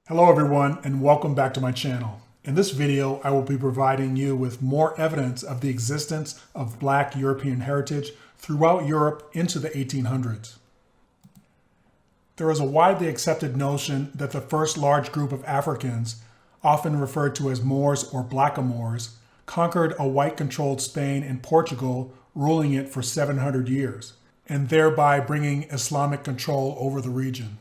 Hello everyone and welcome back to my channel. In this video, I will be providing you with more evidence of the existence of Black European heritage throughout Europe into the 1800s. There is a widely accepted notion that the first large group of Africans, often referred to as Moors or Blackamoors, conquered a white-controlled Spain and Portugal, ruling it for 700 years, and thereby bringing Islamic control over the region.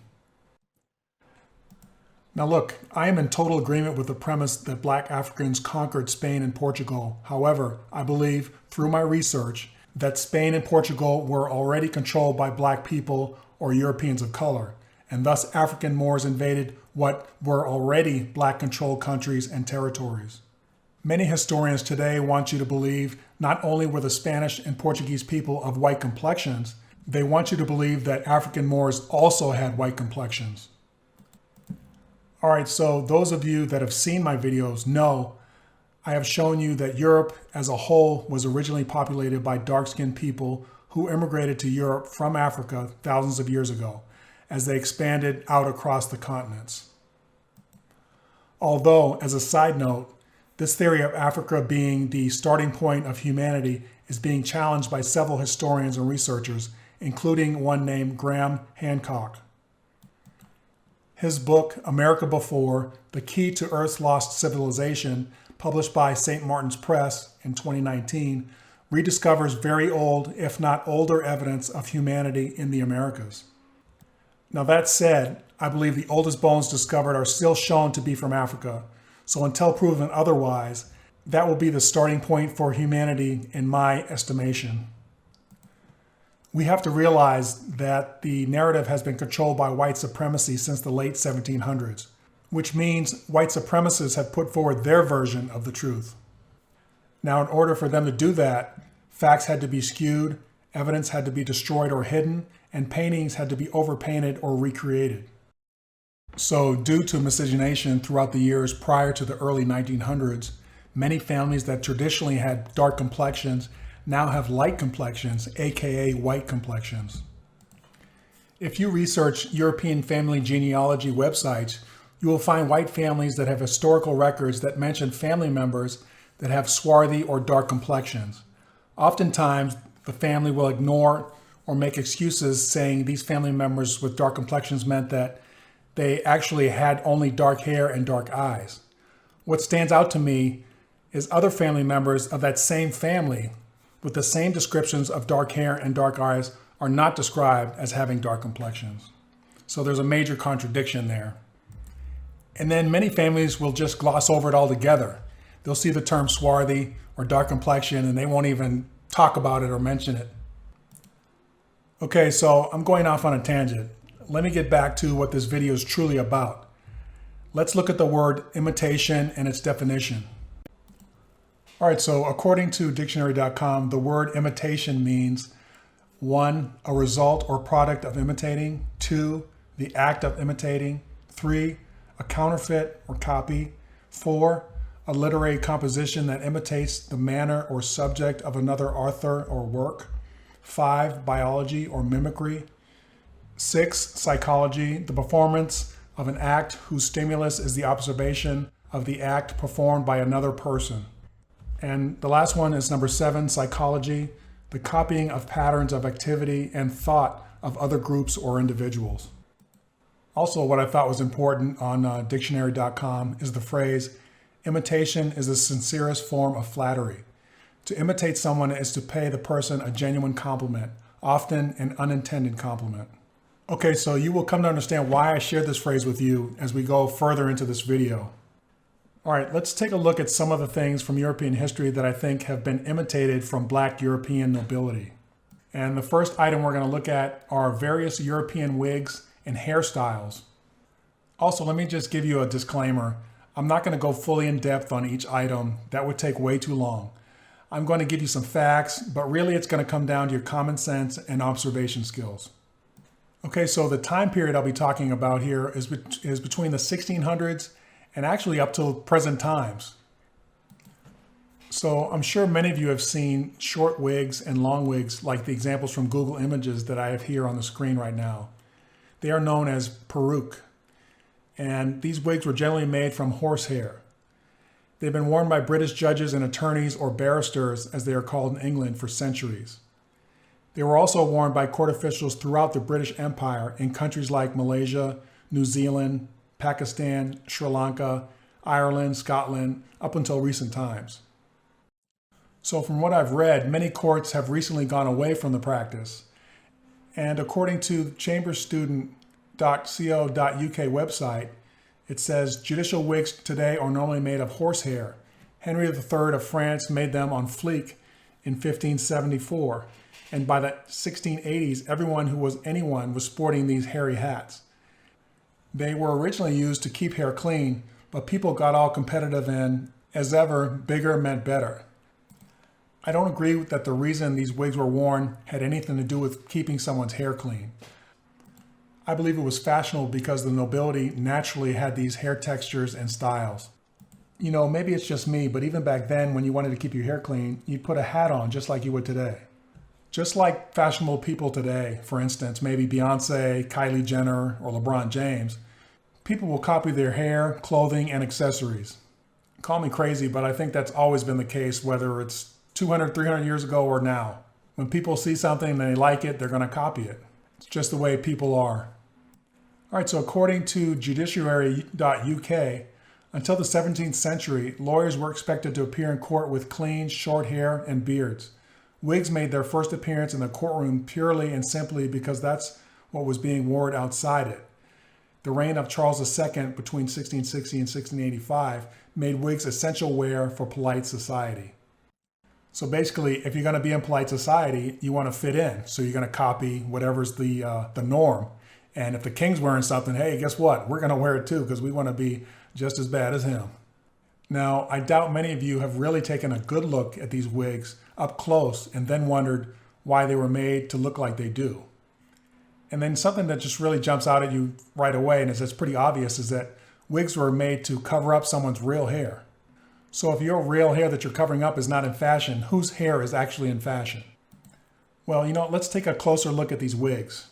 Now look, I am in total agreement with the premise that Black Africans conquered Spain and Portugal. However, I believe, through my research, that Spain and Portugal were already controlled by Black people or Europeans of color, and thus African Moors invaded what were already Black-controlled countries and territories. Many historians today want you to believe not only were the Spanish and Portuguese people of white complexions, they want you to believe that African Moors also had white complexions. All right, so those of you that have seen my videos know I have shown you that Europe as a whole was originally populated by dark-skinned people who immigrated to Europe from Africa thousands of years ago as they expanded out across the continents. Although, as a side note, this theory of Africa being the starting point of humanity is being challenged by several historians and researchers, including one named Graham Hancock. His book, America Before, The Key to Earth's Lost Civilization, published by St. Martin's Press in 2019, rediscovers very old, if not older, evidence of humanity in the Americas. Now that said, I believe the oldest bones discovered are still shown to be from Africa, so until proven otherwise, that will be the starting point for humanity in my estimation. We have to realize that the narrative has been controlled by white supremacy since the late 1700s, which means white supremacists have put forward their version of the truth. Now, in order for them to do that, facts had to be skewed, evidence had to be destroyed or hidden, and paintings had to be overpainted or recreated. So, due to miscegenation throughout the years prior to the early 1900s, many families that traditionally had dark complexions now have light complexions, aka white complexions. If you research European family genealogy websites, you will find white families that have historical records that mention family members that have swarthy or dark complexions. Oftentimes, the family will ignore or make excuses saying these family members with dark complexions meant that they actually had only dark hair and dark eyes. What stands out to me is other family members of that same family with the same descriptions of dark hair and dark eyes are not described as having dark complexions. So there's a major contradiction there. And then many families will just gloss over it altogether. They'll see the term swarthy or dark complexion and they won't even talk about it or mention it. Okay, so I'm going off on a tangent. Let me get back to what this video is truly about. Let's look at the word imitation and its definition. All right, so according to dictionary.com, the word imitation means 1, a result or product of imitating, 2, the act of imitating, 3, a counterfeit or copy, 4, a literary composition that imitates the manner or subject of another author or work, 5, biology or mimicry, 6, psychology, the performance of an act whose stimulus is the observation of the act performed by another person. And the last one is number 7, psychology, the copying of patterns of activity and thought of other groups or individuals. Also, what I thought was important on dictionary.com is the phrase, imitation is the sincerest form of flattery. To imitate someone is to pay the person a genuine compliment, often an unintended compliment. Okay, so you will come to understand why I share this phrase with you as we go further into this video. All right, let's take a look at some of the things from European history that I think have been imitated from Black European nobility. And the first item we're going to look at are various European wigs and hairstyles. Also, let me just give you a disclaimer. I'm not going to go fully in depth on each item. That would take way too long. I'm going to give you some facts, but really it's going to come down to your common sense and observation skills. Okay, so the time period I'll be talking about here is between the 1600s and actually up till present times. So I'm sure many of you have seen short wigs and long wigs like the examples from Google Images that I have here on the screen right now. They are known as perruque. and these wigs were generally made from horsehair. They've been worn by British judges and attorneys, or barristers as they are called in England, for centuries. They were also worn by court officials throughout the British Empire in countries like Malaysia, New Zealand, Pakistan, Sri Lanka, Ireland, Scotland, up until recent times. So from what I've read, many courts have recently gone away from the practice. And according to chamberstudent.co.uk website, it says judicial wigs today are normally made of horsehair. Henry III of France made them on fleek in 1574. And by the 1680s, anyone was sporting these hairy hats. They were originally used to keep hair clean, but people got all competitive and, as ever, bigger meant better. I don't agree that the reason these wigs were worn had anything to do with keeping someone's hair clean. I believe it was fashionable because the nobility naturally had these hair textures and styles. You know, maybe it's just me, but even back then when you wanted to keep your hair clean, you'd put a hat on just like you would today. Just like fashionable people today, for instance, maybe Beyonce, Kylie Jenner, or LeBron James, people will copy their hair, clothing, and accessories. Call me crazy, but I think that's always been the case, whether it's 200, 300 years ago or now. When people see something and they like it, they're going to copy it. It's just the way people are. All right, so according to judiciary.uk, until the 17th century, lawyers were expected to appear in court with clean, short hair and beards. Wigs made their first appearance in the courtroom purely and simply because that's what was being worn outside it. The reign of Charles II between 1660 and 1685 made wigs essential wear for polite society. So basically, if you're going to be in polite society, you want to fit in. So you're going to copy whatever's the norm. And if the king's wearing something, hey, guess what? We're going to wear it too because we want to be just as bad as him. Now, I doubt many of you have really taken a good look at these wigs up close and then wondered why they were made to look like they do. And then something that just really jumps out at you right away, and it's pretty obvious, is that wigs were made to cover up someone's real hair. So if your real hair that you're covering up is not in fashion, whose hair is actually in fashion? Well, you know, let's take a closer look at these wigs.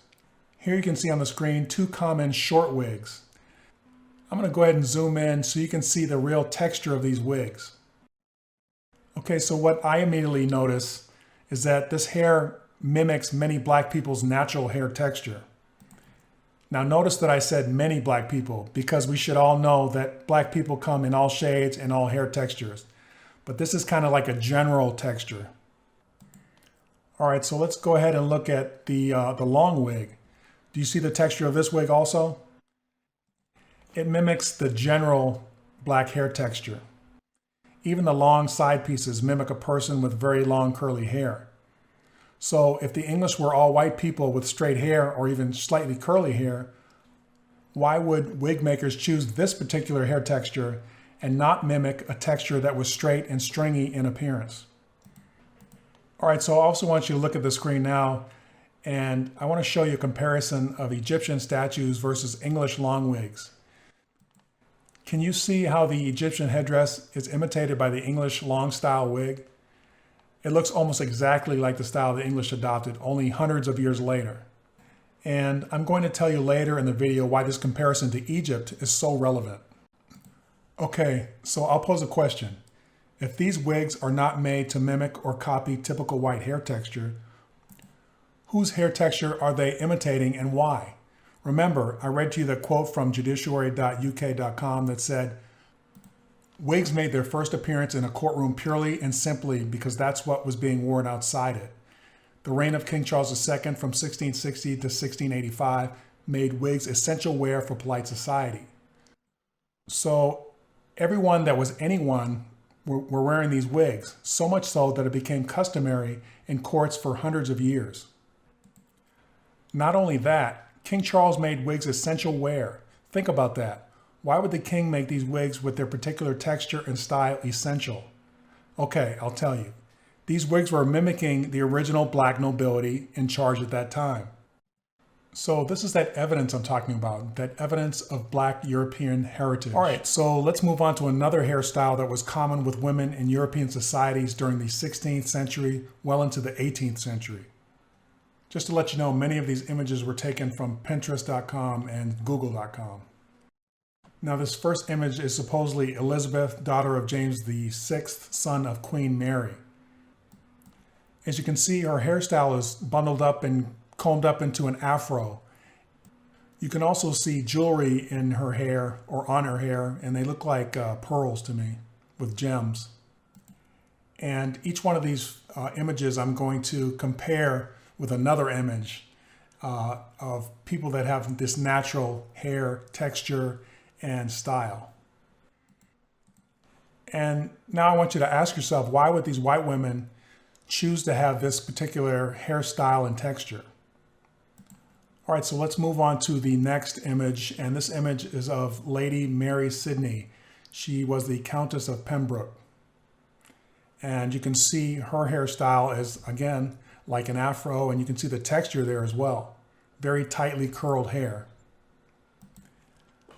Here you can see on the screen 2 common short wigs. I'm going to go ahead and zoom in so you can see the real texture of these wigs. Okay, so what I immediately notice is that this hair mimics many black people's natural hair texture. Now notice that I said many black people because we should all know that black people come in all shades and all hair textures. But this is kind of like a general texture. All right, so let's go ahead and look at the long wig. Do you see the texture of this wig also? It mimics the general black hair texture. Even the long side pieces mimic a person with very long curly hair. So if the English were all white people with straight hair or even slightly curly hair, why would wig makers choose this particular hair texture and not mimic a texture that was straight and stringy in appearance? All right, so I also want you to look at the screen now, and I want to show you a comparison of Egyptian statues versus English long wigs. Can you see how the Egyptian headdress is imitated by the English long style wig? It looks almost exactly like the style the English adopted, only hundreds of years later. And I'm going to tell you later in the video why this comparison to Egypt is so relevant. Okay, so I'll pose a question. If these wigs are not made to mimic or copy typical white hair texture, whose hair texture are they imitating and why? Remember, I read to you the quote from judiciary.uk.com that said, wigs made their first appearance in a courtroom purely and simply because that's what was being worn outside it. The reign of King Charles II from 1660 to 1685 made wigs essential wear for polite society. So everyone that was anyone were wearing these wigs, so much so that it became customary in courts for hundreds of years. Not only that, King Charles made wigs essential wear. Think about that. Why would the king make these wigs with their particular texture and style essential? Okay, I'll tell you. These wigs were mimicking the original black nobility in charge at that time. So this is that evidence I'm talking about, that evidence of black European heritage. All right, so let's move on to another hairstyle that was common with women in European societies during the 16th century, well into the 18th century. Just to let you know, many of these images were taken from Pinterest.com and Google.com. Now this first image is supposedly Elizabeth, daughter of James VI, son of Queen Mary. As you can see, her hairstyle is bundled up and combed up into an afro. You can also see jewelry in her hair or on her hair, and they look like pearls to me with gems. And each one of these images I'm going to compare with another image of people that have this natural hair texture and style. And now I want you to ask yourself, why would these white women choose to have this particular hairstyle and texture? All right, so let's move on to the next image. And this image is of Lady Mary Sidney. She was the Countess of Pembroke. And you can see her hairstyle is, again, like an afro, and you can see the texture there as well. Very tightly curled hair.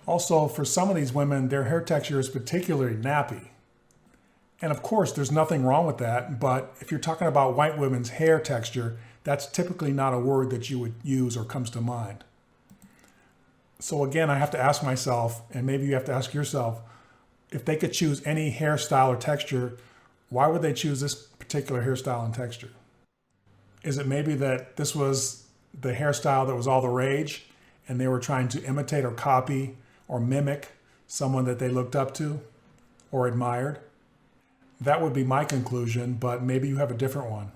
Also, for some of these women, their hair texture is particularly nappy. And of course, there's nothing wrong with that, but if you're talking about white women's hair texture, that's typically not a word that you would use or comes to mind. So again, I have to ask myself, and maybe you have to ask yourself, if they could choose any hairstyle or texture, why would they choose this particular hairstyle and texture? Is it maybe that this was the hairstyle that was all the rage and they were trying to imitate or copy or mimic someone that they looked up to or admired? That would be my conclusion, but maybe you have a different one.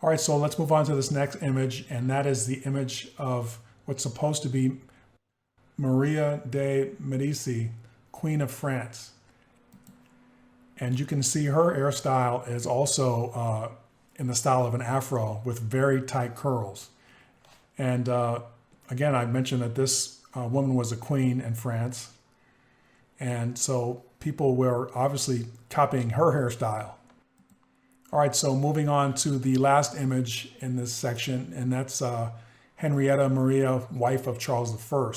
All right, so let's move on to this next image, and that is the image of what's supposed to be Maria de Medici, Queen of France. And you can see her hairstyle is also in the style of an afro with very tight curls. And again, I mentioned that this woman was a queen in France. And so people were obviously copying her hairstyle. All right, so moving on to the last image in this section, and that's Henrietta Maria, wife of Charles I.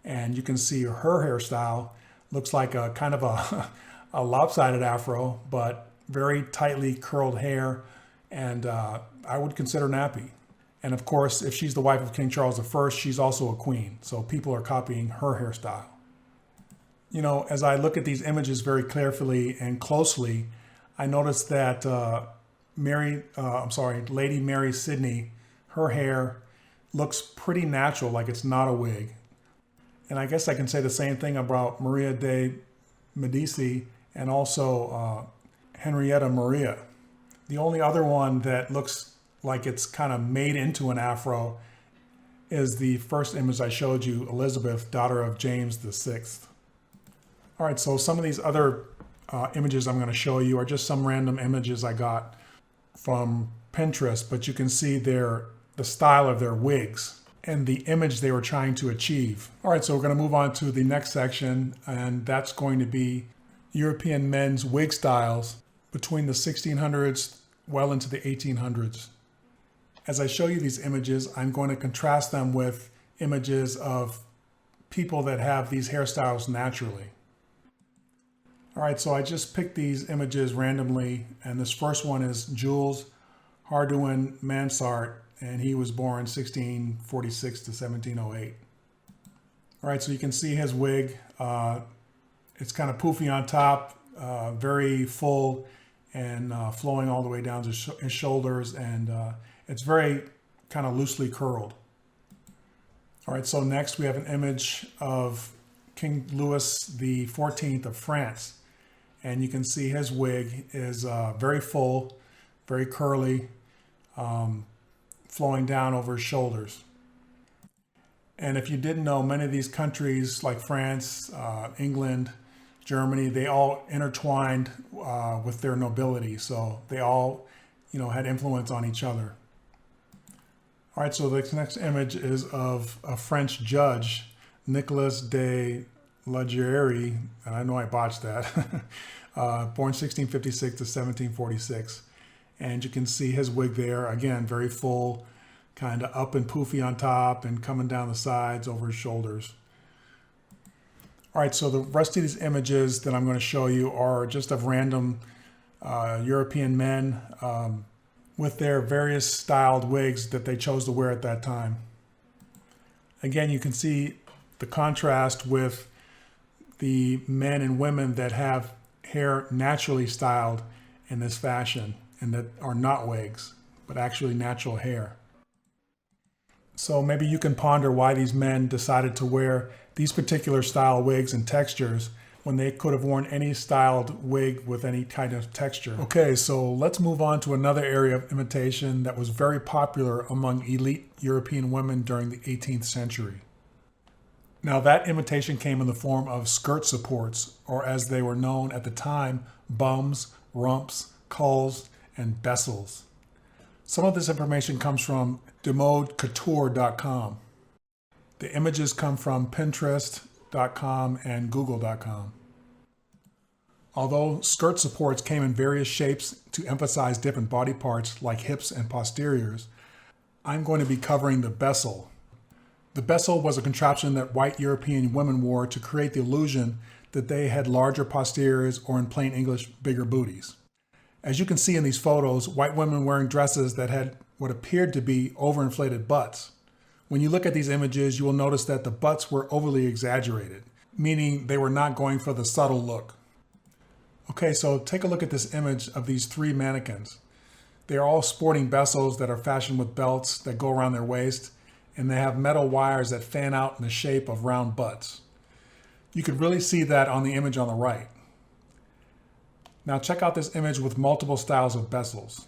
And you can see her hairstyle looks like a kind of a lopsided afro, but very tightly curled hair, and I would consider nappy. And of course, if she's the wife of King Charles I, she's also a queen, so people are copying her hairstyle. You know, as I look at these images very carefully and closely, I noticed that Lady Mary Sidney, her hair looks pretty natural, like it's not a wig. And I guess I can say the same thing about Maria de Medici and also Henrietta Maria. The only other one that looks like it's kind of made into an afro is the first image I showed you, Elizabeth, daughter of James VI. All right, so some of these other images I'm going to show you are just some random images I got from Pinterest, but you can see the style of their wigs and the image they were trying to achieve. All right, so we're going to move on to the next section, and that's going to be European men's wig styles between the 1600s well into the 1800s. As I show you these images, I'm going to contrast them with images of people that have these hairstyles naturally. All right, so I just picked these images randomly, and this first one is Jules Hardouin Mansart, and he was born 1646 to 1708. All right, so you can see his wig. It's kind of poofy on top, very full, and flowing all the way down to his shoulders, and it's very kind of loosely curled. All right, so next we have an image of King Louis XIV of France. And you can see his wig is very full, very curly, flowing down over his shoulders. And if you didn't know, many of these countries like France, England, Germany, they all intertwined with their nobility. So they all, had influence on each other. All right, so the next image is of a French judge, Nicolas de Laguerre, and I know I botched that, born 1656 to 1746. And you can see his wig there, again, very full, kind of up and poofy on top and coming down the sides over his shoulders. All right, so the rest of these images that I'm going to show you are just of random European men with their various styled wigs that they chose to wear at that time. Again, you can see The contrast with the men and women that have hair naturally styled in this fashion and that are not wigs, but actually natural hair. So maybe you can ponder why these men decided to wear these particular style wigs and textures when they could have worn any styled wig with any kind of texture. Okay, so let's move on to another area of imitation that was very popular among elite European women during the 18th century. Now that imitation came in the form of skirt supports, or as they were known at the time, bums, rumps, culls, and bessels. Some of this information comes from demodecouture.com. The images come from Pinterest.com and Google.com. Although skirt supports came in various shapes to emphasize different body parts like hips and posteriors, I'm going to be covering the bessel. The bessel was a contraption that white European women wore to create the illusion that they had larger posteriors, or in plain English, bigger booties. As you can see in these photos, white women wearing dresses that had what appeared to be overinflated butts. When you look at these images, you will notice that the butts were overly exaggerated, meaning they were not going for the subtle look. Okay, so take a look at this image of these three mannequins. They are all sporting bessels that are fashioned with belts that go around their waist, and they have metal wires that fan out in the shape of round butts. You can really see that on the image on the right. Now check out this image with multiple styles of bessels,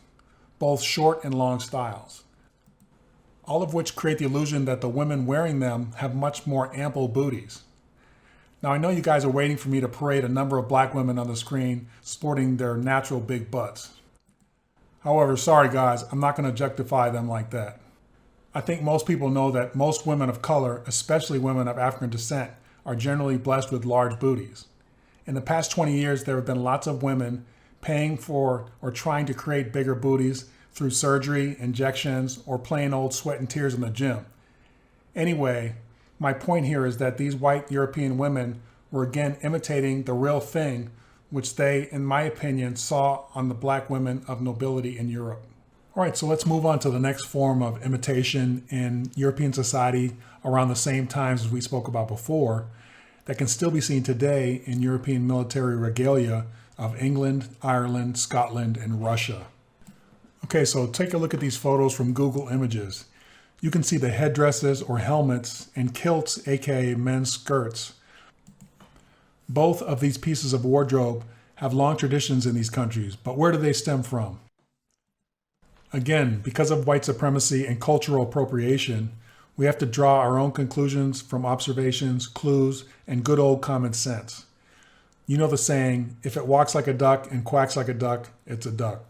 both short and long styles, all of which create the illusion that the women wearing them have much more ample booties. Now I know you guys are waiting for me to parade a number of black women on the screen sporting their natural big butts. However, sorry guys, I'm not going to objectify them like that. I think most people know that most women of color, especially women of African descent, are generally blessed with large booties. In the past 20 years, there have been lots of women paying for or trying to create bigger booties through surgery, injections, or plain old sweat and tears in the gym. Anyway, my point here is that these white European women were again imitating the real thing, which they, in my opinion, saw on the black women of nobility in Europe. All right, so let's move on to the next form of imitation in European society around the same times as we spoke about before, that can still be seen today in European military regalia of England, Ireland, Scotland, and Russia. Okay, so take a look at these photos from Google Images. You can see the headdresses or helmets and kilts, aka men's skirts. Both of these pieces of wardrobe have long traditions in these countries, but where do they stem from? Again, because of white supremacy and cultural appropriation, we have to draw our own conclusions from observations, clues, and good old common sense. You know the saying, if it walks like a duck and quacks like a duck, it's a duck.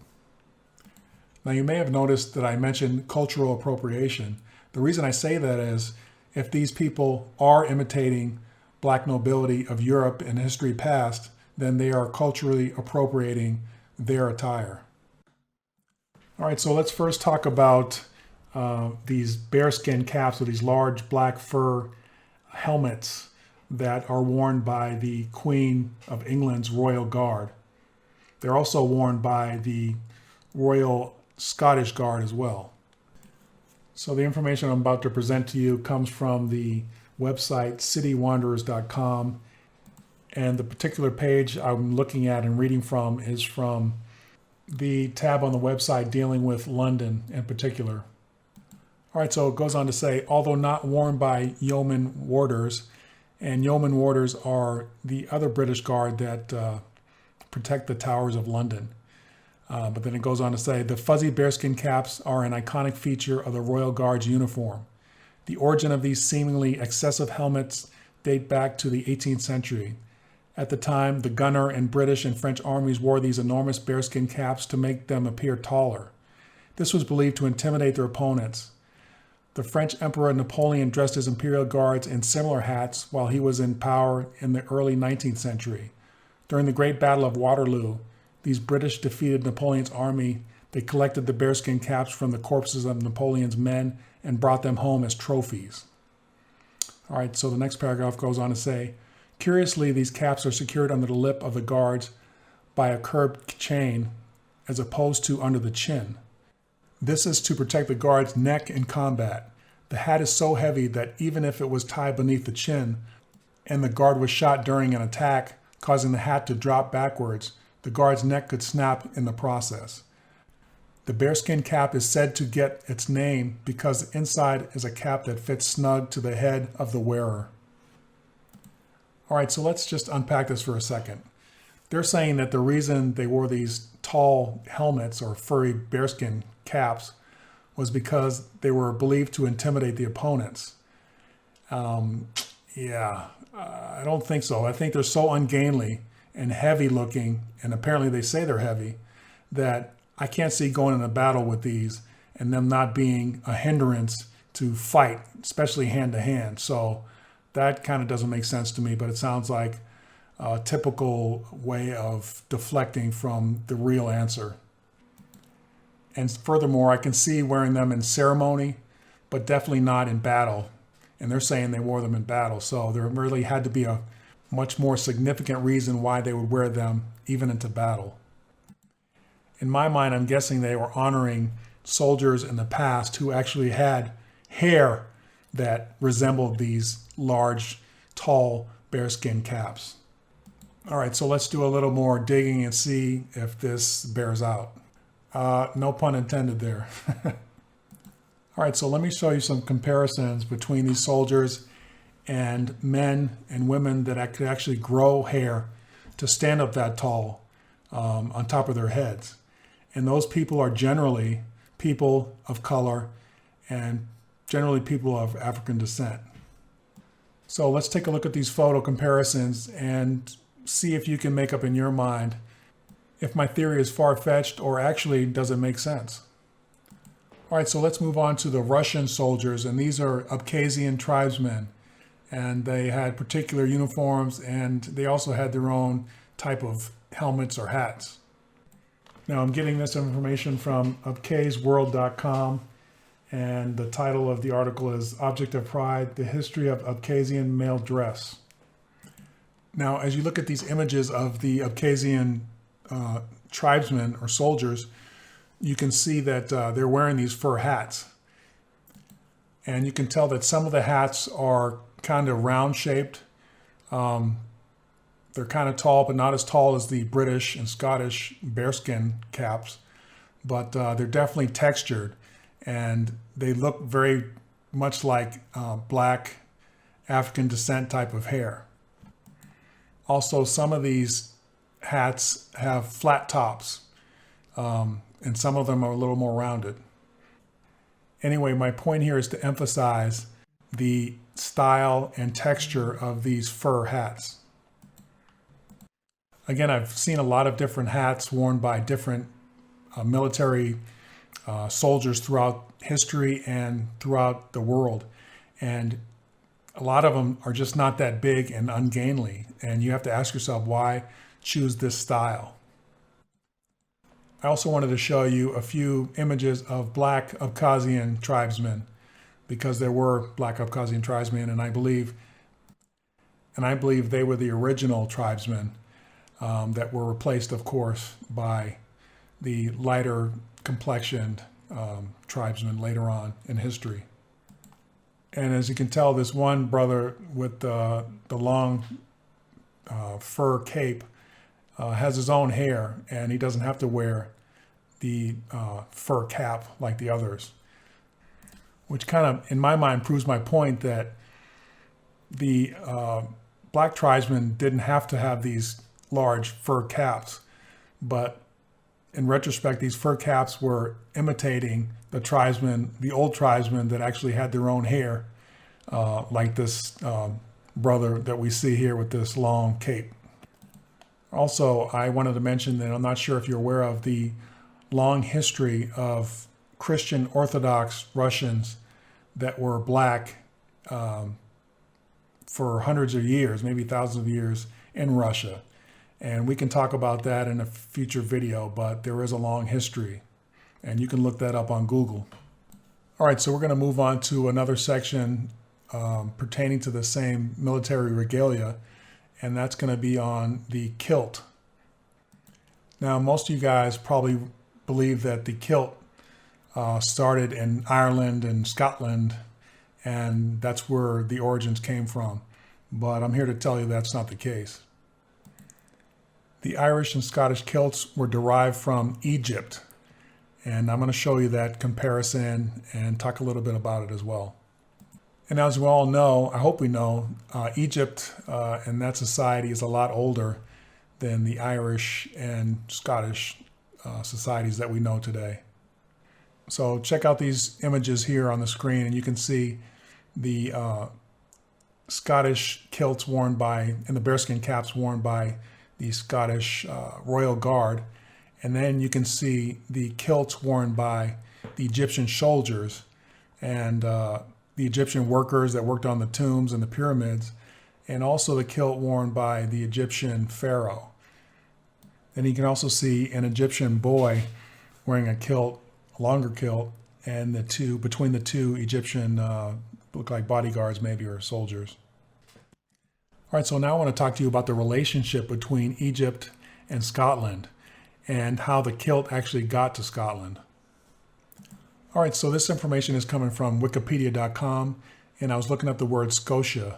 Now you may have noticed that I mentioned cultural appropriation. The reason I say that is, if these people are imitating black nobility of Europe in history past, then they are culturally appropriating their attire. All right, so let's first talk about these bearskin caps, or these large black fur helmets that are worn by the Queen of England's Royal Guard. They're also worn by the Royal Scottish Guard as well. So the information I'm about to present to you comes from the website citywanderers.com, and the particular page I'm looking at and reading from is from the tab on the website dealing with London in particular. All right, so it goes on to say, although not worn by yeoman warders, and yeoman warders are the other British Guard that protect the towers of London. But then it goes on to say, the fuzzy bearskin caps are an iconic feature of the Royal Guard's uniform. The origin of these seemingly excessive helmets date back to the 18th century. At the time, the gunner and British and French armies wore these enormous bearskin caps to make them appear taller. This was believed to intimidate their opponents. The French Emperor Napoleon dressed his imperial guards in similar hats while he was in power in the early 19th century. During the Great Battle of Waterloo, these British defeated Napoleon's army. They collected the bearskin caps from the corpses of Napoleon's men and brought them home as trophies. All right, so the next paragraph goes on to say, curiously, these caps are secured under the lip of the guards by a curved chain as opposed to under the chin. This is to protect the guard's neck in combat. The hat is so heavy that even if it was tied beneath the chin and the guard was shot during an attack, causing the hat to drop backwards, the guard's neck could snap in the process. The bearskin cap is said to get its name because inside is a cap that fits snug to the head of the wearer. All right, so let's just unpack this for a second. They're saying that the reason they wore these tall helmets or furry bearskin caps was because they were believed to intimidate the opponents. I don't think so. I think they're so ungainly and heavy looking, and apparently they say they're heavy, that I can't see going in a battle with these and them not being a hindrance to fight, especially hand to hand. So that kind of doesn't make sense to me, but it sounds like a typical way of deflecting from the real answer. And furthermore, I can see wearing them in ceremony, but definitely not in battle. And they're saying they wore them in battle. So there really had to be a much more significant reason why they would wear them even into battle. In my mind, I'm guessing they were honoring soldiers in the past who actually had hair that resembled these large, tall bearskin caps. All right, so let's do a little more digging and see if this bears out. No pun intended there. All right, so let me show you some comparisons between these soldiers and men and women that could actually grow hair to stand up that tall on top of their heads. And those people are generally people of color and generally people of African descent. So let's take a look at these photo comparisons and see if you can make up in your mind if my theory is far-fetched or actually does it make sense. All right, so let's move on to the Russian soldiers, and these are Abkhazian tribesmen, and they had particular uniforms and they also had their own type of helmets or hats. Now I'm getting this information from abkhazworld.com, and the title of the article is Object of Pride, the History of Abkhazian Male Dress. Now, as you look at these images of the Abkhazian tribesmen or soldiers, you can see that they're wearing these fur hats. And you can tell that some of the hats are kind of round shaped. They're kind of tall, but not as tall as the British and Scottish bearskin caps, but they're definitely textured, and they look very much like black African descent type of hair. Also, some of these hats have flat tops, and some of them are a little more rounded. Anyway, my point here is to emphasize the style and texture of these fur hats. Again, I've seen a lot of different hats worn by different military soldiers throughout history and throughout the world. And a lot of them are just not that big and ungainly. And you have to ask yourself, why choose this style? I also wanted to show you a few images of black Abkhazian tribesmen, because there were black Abkhazian tribesmen, and I believe they were the original tribesmen that were replaced, of course, by the lighter complexioned tribesmen later on in history. And as you can tell, this one brother with the long fur cape has his own hair, and he doesn't have to wear the fur cap like the others, which kind of, in my mind, proves my point that the black tribesmen didn't have to have these large fur caps, but in retrospect, these fur caps were imitating the tribesmen, the old tribesmen that actually had their own hair, like this brother that we see here with this long cape. Also, I wanted to mention that I'm not sure if you're aware of the long history of Christian Orthodox Russians that were black for hundreds of years, maybe thousands of years in Russia. And we can talk about that in a future video, but there is a long history, and you can look that up on Google. All right, so we're going to move on to another section pertaining to the same military regalia, and that's going to be on the kilt. Now, most of you guys probably believe that the kilt started in Ireland and Scotland and that's where the origins came from. But I'm here to tell you that's not the case. The Irish and Scottish kilts were derived from Egypt, and I'm going to show you that comparison and talk a little bit about it as well. And as we all know, I hope we know, Egypt and that society is a lot older than the Irish and Scottish societies that we know today. So check out these images here on the screen, and you can see the Scottish kilts worn by, and the bearskin caps worn by the Scottish Royal Guard. And then you can see the kilts worn by the Egyptian soldiers and the Egyptian workers that worked on the tombs and the pyramids, and also the kilt worn by the Egyptian pharaoh. Then you can also see an Egyptian boy wearing a kilt, a longer kilt, and between the two Egyptian look like bodyguards maybe, or soldiers. All right, so now I want to talk to you about the relationship between Egypt and Scotland and how the kilt actually got to Scotland. All right, so this information is coming from wikipedia.com, and I was looking up the word Scotia.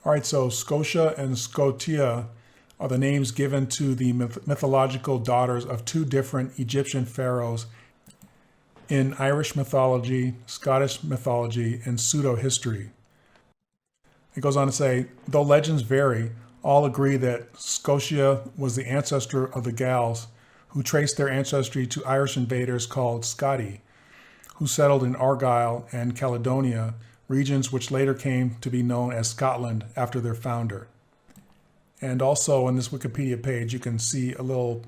All right, so Scotia and Scotia are the names given to the mythological daughters of two different Egyptian pharaohs in Irish mythology, Scottish mythology, and pseudo-history. It goes on to say, though legends vary, all agree that Scotia was the ancestor of the Gals, who traced their ancestry to Irish invaders called Scoti, who settled in Argyll and Caledonia, regions which later came to be known as Scotland after their founder. And also on this Wikipedia page, you can see a little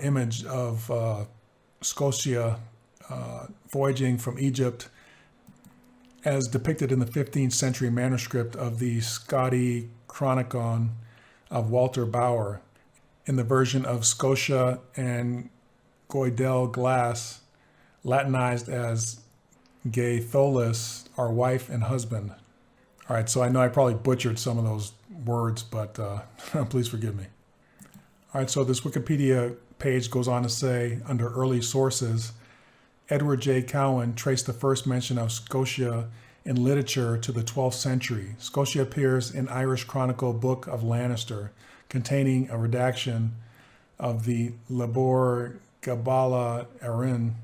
image of Scotia voyaging from Egypt as depicted in the 15th century manuscript of the Scoti Chronicon of Walter Bauer, in the version of Scotia and Goidel Glass, Latinized as Gaetholis, our wife and husband. All right, so I know I probably butchered some of those words, but please forgive me. All right, so this Wikipedia page goes on to say, under early sources, Edward J. Cowan traced the first mention of Scotia in literature to the 12th century. Scotia appears in Irish Chronicle Book of Lannister, containing a redaction of the Lebor Gabala Erin.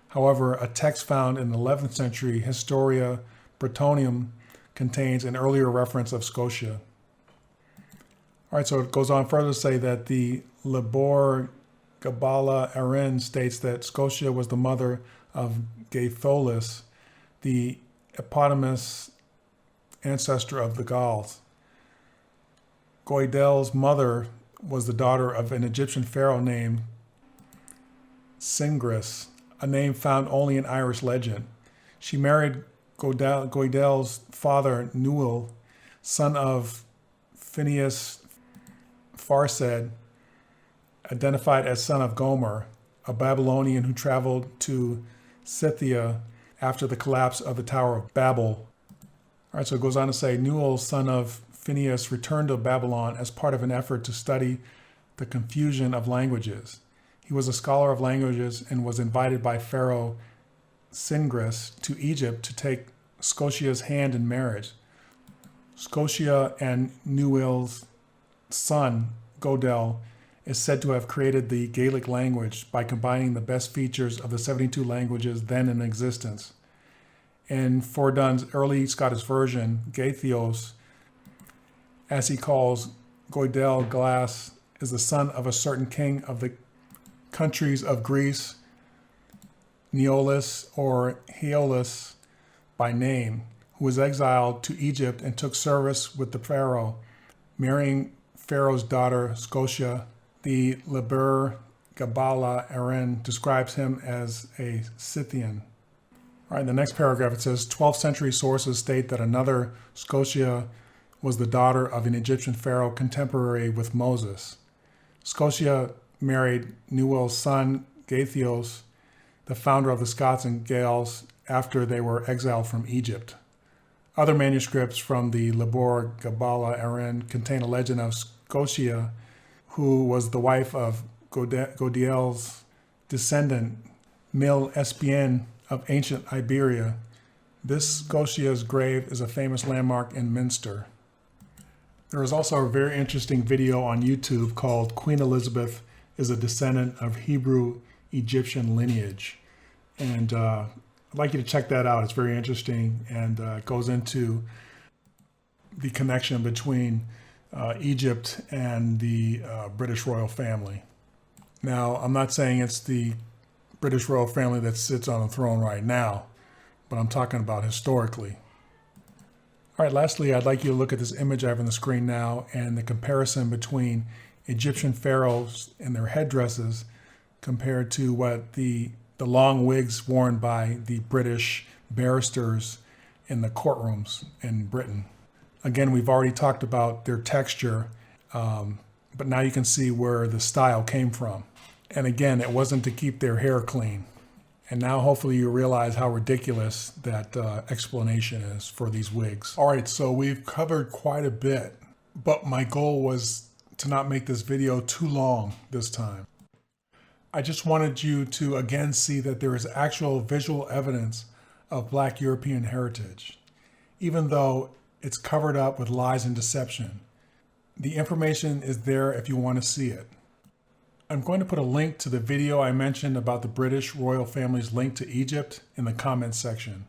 However, a text found in the 11th century Historia Britonnium contains an earlier reference of Scotia. All right, so it goes on further to say that the Lebor Gabala Erin states that Scotia was the mother of Gaetholis, the eponymous ancestor of the Gauls. Goidel's mother was the daughter of an Egyptian pharaoh named Singris, a name found only in Irish legend. She married Goidel's father, Newell, son of Phineas Farsed, identified as son of Gomer, a Babylonian who traveled to Scythia after the collapse of the Tower of Babel. All right, so it goes on to say, Newell, son of Phineas, returned to Babylon as part of an effort to study the confusion of languages. He was a scholar of languages and was invited by Pharaoh Singris to Egypt to take Scotia's hand in marriage. Scotia and Newell's son, Godel, is said to have created the Gaelic language by combining the best features of the 72 languages then in existence. In Fordun's early Scottish version, Gaethios, as he calls Goidel Glass, is the son of a certain king of the countries of Greece, Neolus or Heolus by name, who was exiled to Egypt and took service with the pharaoh, marrying Pharaoh's daughter Scotia. The Lebor Gabala Erin describes him as a Scythian. All right, the next paragraph, it says, 12th century sources state that another Scotia was the daughter of an Egyptian pharaoh contemporary with Moses. Scotia married Newell's son, Gaethios, the founder of the Scots and Gaels, after they were exiled from Egypt. Other manuscripts from the Lebor Gabala Erin contain a legend of Scotia, who was the wife of Godiel's descendant, Mil Espien of ancient Iberia, This Scotia's grave is a famous landmark in Minster. There is also a very interesting video on YouTube called Queen Elizabeth is a Descendant of Hebrew Egyptian Lineage. And I'd like you to check that out. It's very interesting, and it goes into the connection between Egypt and the British royal family. Now, I'm not saying it's the British royal family that sits on the throne right now, but I'm talking about historically. All right, lastly, I'd like you to look at this image I have on the screen now and the comparison between Egyptian pharaohs and their headdresses compared to what the long wigs worn by the British barristers in the courtrooms in Britain. Again, we've already talked about their texture, but now you can see where the style came from. And again, it wasn't to keep their hair clean. And now hopefully you realize how ridiculous that explanation is for these wigs. All right, so we've covered quite a bit, but my goal was to not make this video too long this time. I just wanted you to again see that there is actual visual evidence of Black European heritage, even though it's covered up with lies and deception. The information is there if you want to see it. I'm going to put a link to the video I mentioned about the British royal family's link to Egypt in the comments section.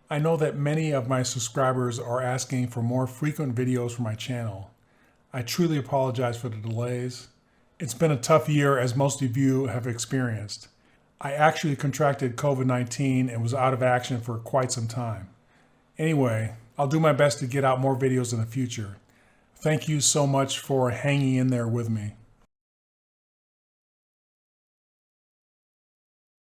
I know that many of my subscribers are asking for more frequent videos for my channel. I truly apologize for the delays. It's been a tough year, as most of you have experienced. I actually contracted COVID-19 and was out of action for quite some time. Anyway, I'll do my best to get out more videos in the future. Thank you so much for hanging in there with me.